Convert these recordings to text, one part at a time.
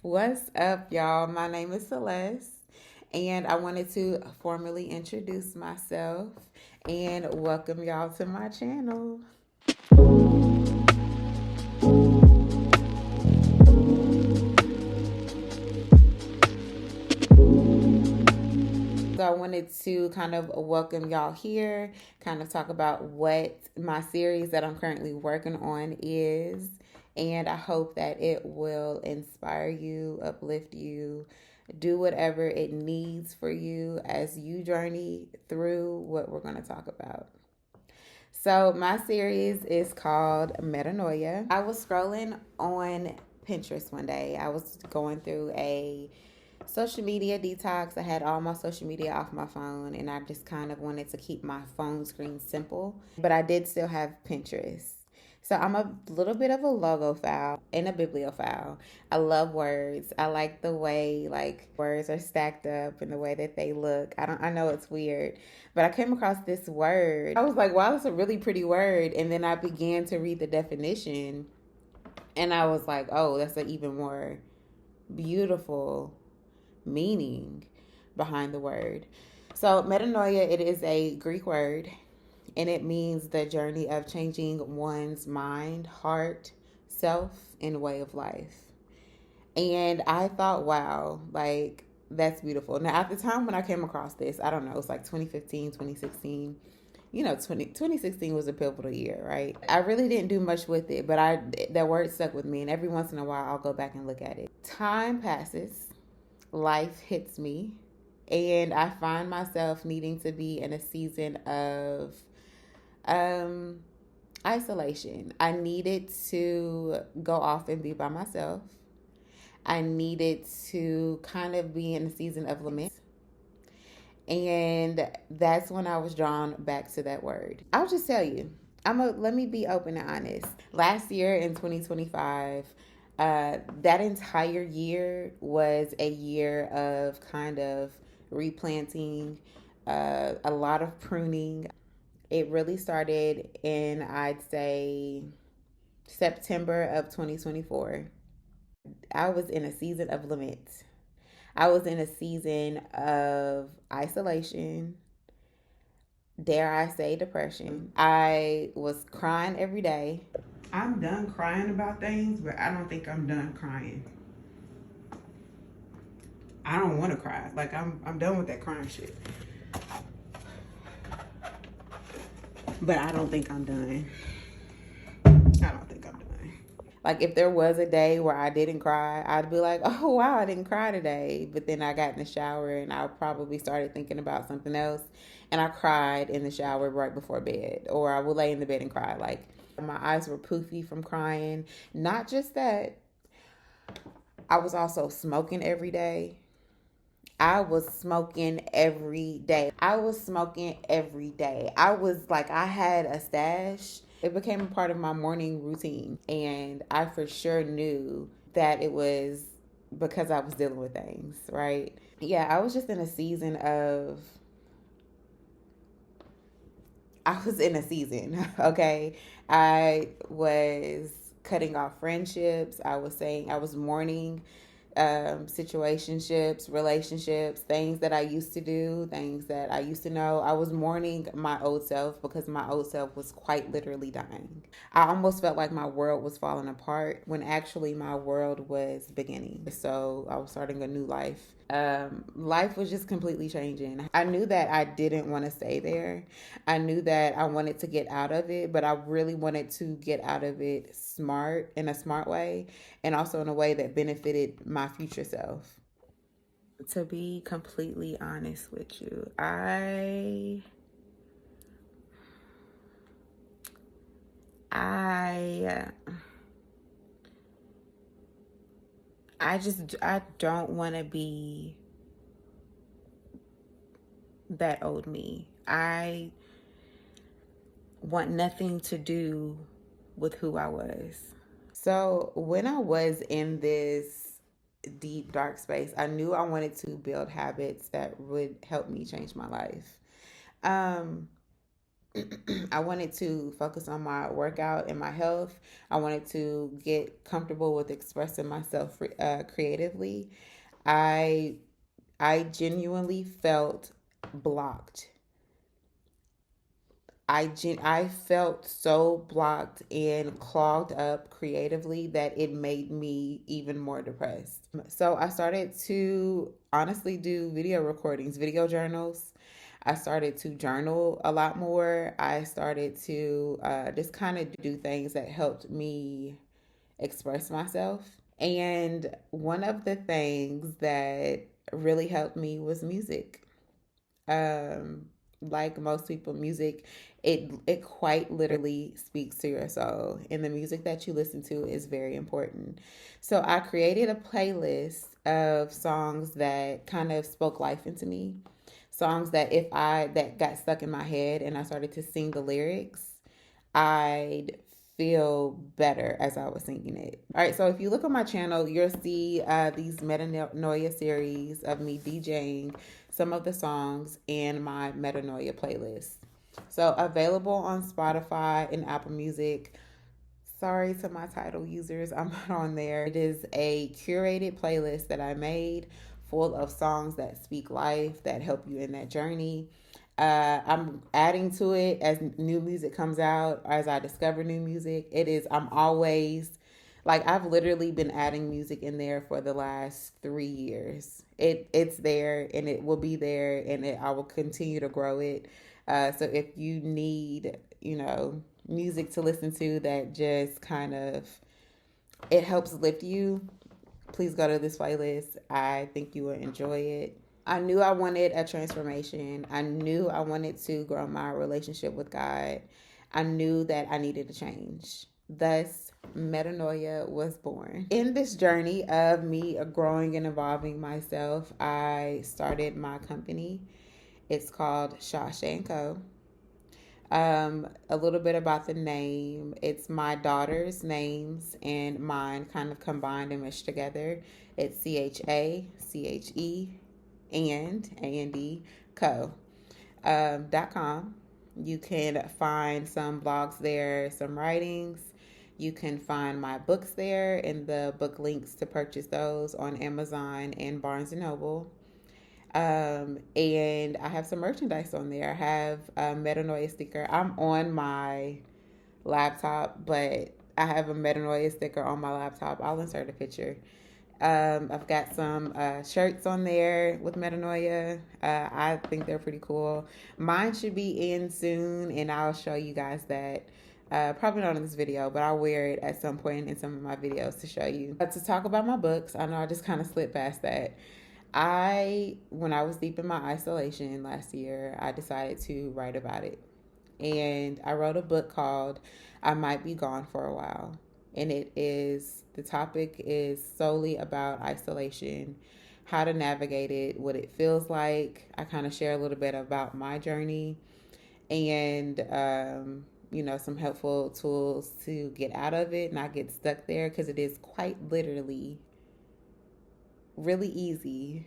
What's up, y'all? My name is Celeste, and I wanted to formally introduce myself and welcome y'all to my channel. So I wanted to kind of welcome y'all here, kind of talk about what my series that I'm currently working on is. And I hope that it will inspire you, uplift you, do whatever it needs for you as you journey through what we're going to talk about. So, my series is called METANOIA. I was scrolling on Pinterest one day. I was going through a social media detox. I had all my social media off my phone, and I just kind of wanted to keep my phone screen simple. But I did still have Pinterest. So I'm a little bit of a logophile and a bibliophile. I love words. I like the way like words are stacked up and the way that they look. I know it's weird, but I came across this word. I was like, wow, that's a really pretty word. And then I began to read the definition, and I was like, oh, that's an even more beautiful meaning behind the word. So metanoia, it is a Greek word, and it means the journey of changing one's mind, heart, self, and way of life. And I thought, wow, like that's beautiful. Now, at the time when I came across this, I don't know, it's like 2015, 2016. 2016 was a pivotal year, right? I really didn't do much with it, but that word stuck with me, and every once in a while I'll go back and look at it. Time passes, life hits me, and I find myself needing to be in a season of um, isolation. I needed to go off and be by myself. I needed to kind of be in a season of lament. And that's when I was drawn back to that word. I'll just tell you, let me be open and honest. Last year in 2025, that entire year was a year of kind of replanting, a lot of pruning. It really started in, I'd say, September of 2024. I was in a season of lament. I was in a season of isolation, dare I say depression. I was crying every day. I'm done crying about things, but I don't think I'm done crying. I don't want to cry. Like I'm done with that crying shit. But I don't think I'm done. I don't think I'm done. Like if there was a day where I didn't cry, I'd be like, oh wow, I didn't cry today. But then I got in the shower and I probably started thinking about something else, and I cried in the shower right before bed. Or I would lay in the bed and cry. Like my eyes were poofy from crying. Not just that, I was also smoking every day. I was smoking every day. I was smoking every day. I was like, I had a stash. It became a part of my morning routine. And I for sure knew that it was because I was dealing with things, right? Yeah, I was just in a season of, I was in a season, okay? I was cutting off friendships. I was saying, I was mourning situationships, relationships, things that I used to do, things that I used to know. I was mourning my old self because my old self was quite literally dying. I almost felt like my world was falling apart when actually my world was beginning. So I was starting a new life. Life was just completely changing. I knew that I didn't want to stay there. I knew that I wanted to get out of it, but I really wanted to get out of it in a smart way, and also in a way that benefited my future self. To be completely honest with you, I I don't want to be that old me. I want nothing to do with who I was. So when I was in this deep dark space, I knew I wanted to build habits that would help me change my life. Um I wanted to focus on my workout and my health. I wanted to get comfortable with expressing myself creatively. I I genuinely felt blocked. I felt so blocked and clogged up creatively that it made me even more depressed. So I started to honestly do video recordings, video journals. I started to journal a lot more. I started to just kind of do things that helped me express myself. And one of the things that really helped me was music. Um, like most people, music it quite literally speaks to your soul, and the music that you listen to is very important. So I created a playlist of songs that kind of spoke life into me, songs that if I that got stuck in my head and I started to sing the lyrics, I'd feel better as I was singing it. All right, so if you look on my channel, you'll see these Metanoia series of me DJing some of the songs in my Metanoia playlist. So available on Spotify and Apple Music. Sorry to my title users, I'm not on there. It is a curated playlist that I made full of songs that speak life, that help you in that journey. I'm adding to it as new music comes out, as I discover new music. I'm always like, I've literally been adding music in there for the last 3 years. It's there and it will be there, and I will continue to grow it. So if you need, music to listen to that just kind of it helps lift you, please go to this playlist. I think you will enjoy it. I knew I wanted a transformation. I knew I wanted to grow my relationship with God. I knew that I needed to change. Thus, Metanoia was born. In this journey of me growing and evolving myself, I started my company. It's called Shasha & Co. A little bit about the name. It's my daughter's names and mine kind of combined and meshed together. It's CHACHE and co .com. You can find some blogs there, some writings. You can find my books there and the book links to purchase those on Amazon and Barnes and Noble. And I have some merchandise on there. I have a Metanoia sticker. I'm on my laptop, but I have a Metanoia sticker on my laptop. I'll insert a picture. I've got some shirts on there with Metanoia. I think they're pretty cool. Mine should be in soon, and I'll show you guys that. Probably not in this video, but I'll wear it at some point in some of my videos to show you. To talk about my books, I know I just kind of slipped past that. When I was deep in my isolation last year, I decided to write about it. And I wrote a book called I Might Be Gone for a While. And the topic is solely about isolation, how to navigate it, what it feels like. I kind of share a little bit about my journey and, some helpful tools to get out of it, not get stuck there, because it is quite literally really easy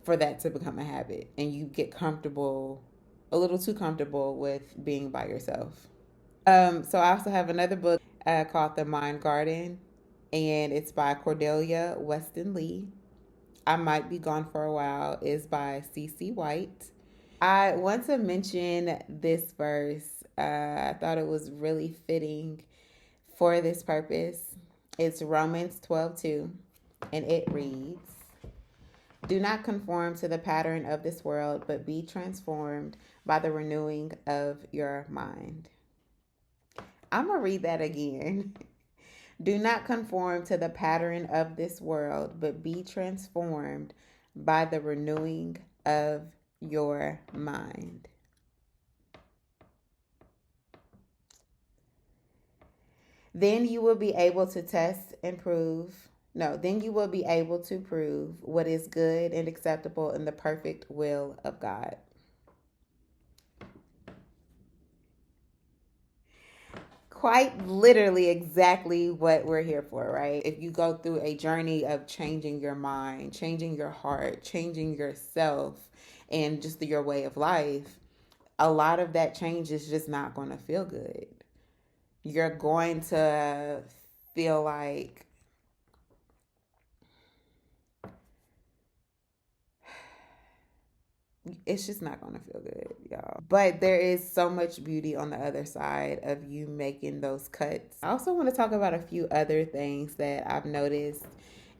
for that to become a habit, and you get comfortable, a little too comfortable with being by yourself. So I also have another book called The Mind Garden, and it's by Cordelia Westin-Lee. I Might Be Gone for a While is by C.C. White. I want to mention this verse. I thought it was really fitting for this purpose. It's Romans 12:2, and it reads, "Do not conform to the pattern of this world, but be transformed by the renewing of your mind." I'm going to read that again. Do not conform to the pattern of this world, but be transformed by the renewing of your mind. Then you will be able to then you will be able to prove what is good and acceptable in the perfect will of God. Quite literally exactly what we're here for, right? If you go through a journey of changing your mind, changing your heart, changing yourself, and just your way of life, a lot of that change is just not going to feel good. You're going to feel like it's just not going to feel good, y'all. But there is so much beauty on the other side of you making those cuts. I also want to talk about a few other things that I've noticed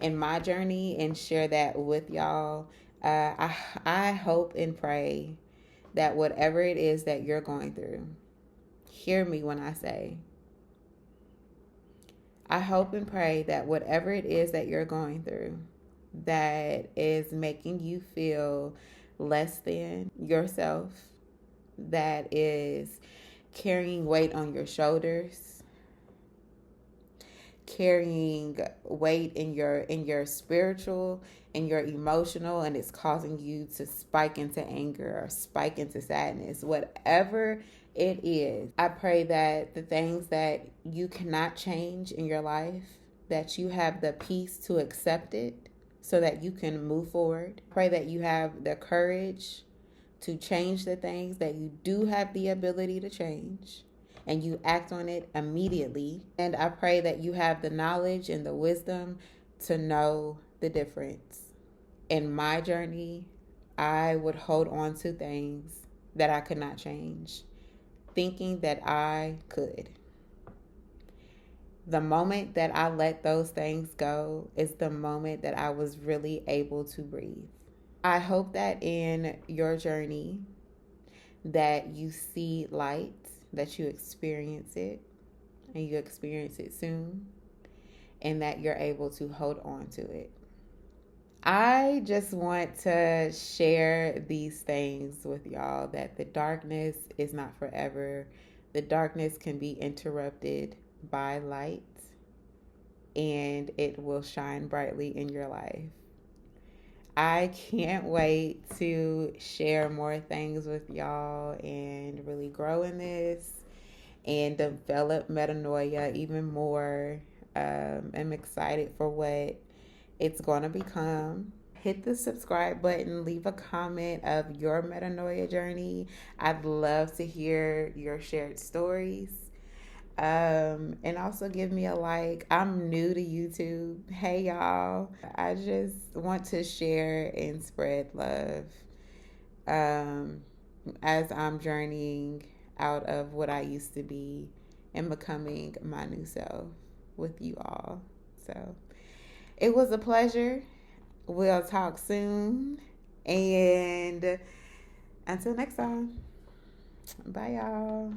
in my journey and share that with y'all. I hope and pray that whatever it is that you're going through, hear me when I say, I hope and pray that whatever it is that you're going through that is making you feel less than yourself, that is carrying weight on your shoulders, carrying weight in your spiritual, in your emotional, and it's causing you to spike into anger or spike into sadness, whatever it is, I pray that the things that you cannot change in your life, that you have the peace to accept it so that you can move forward. Pray that you have the courage to change the things that you do have the ability to change, and you act on it immediately. And I pray that you have the knowledge and the wisdom to know the difference. In my journey, I would hold on to things that I could not change, thinking that I could. The moment that I let those things go is the moment that I was really able to breathe. I hope that in your journey that you see light, that you experience it, and you experience it soon, and that you're able to hold on to it. I just want to share these things with y'all, that the darkness is not forever. The darkness can be interrupted by light, and it will shine brightly in your life. I can't wait to share more things with y'all and really grow in this and develop metanoia even more. I'm excited for what it's going to become. Hit the subscribe button, leave a comment of your metanoia journey. I'd love to hear your shared stories. And also give me a like. I'm new to YouTube. Hey y'all. I just want to share and spread love as I'm journeying out of what I used to be and becoming my new self with you all. So it was a pleasure. We'll talk soon. And until next time, bye y'all.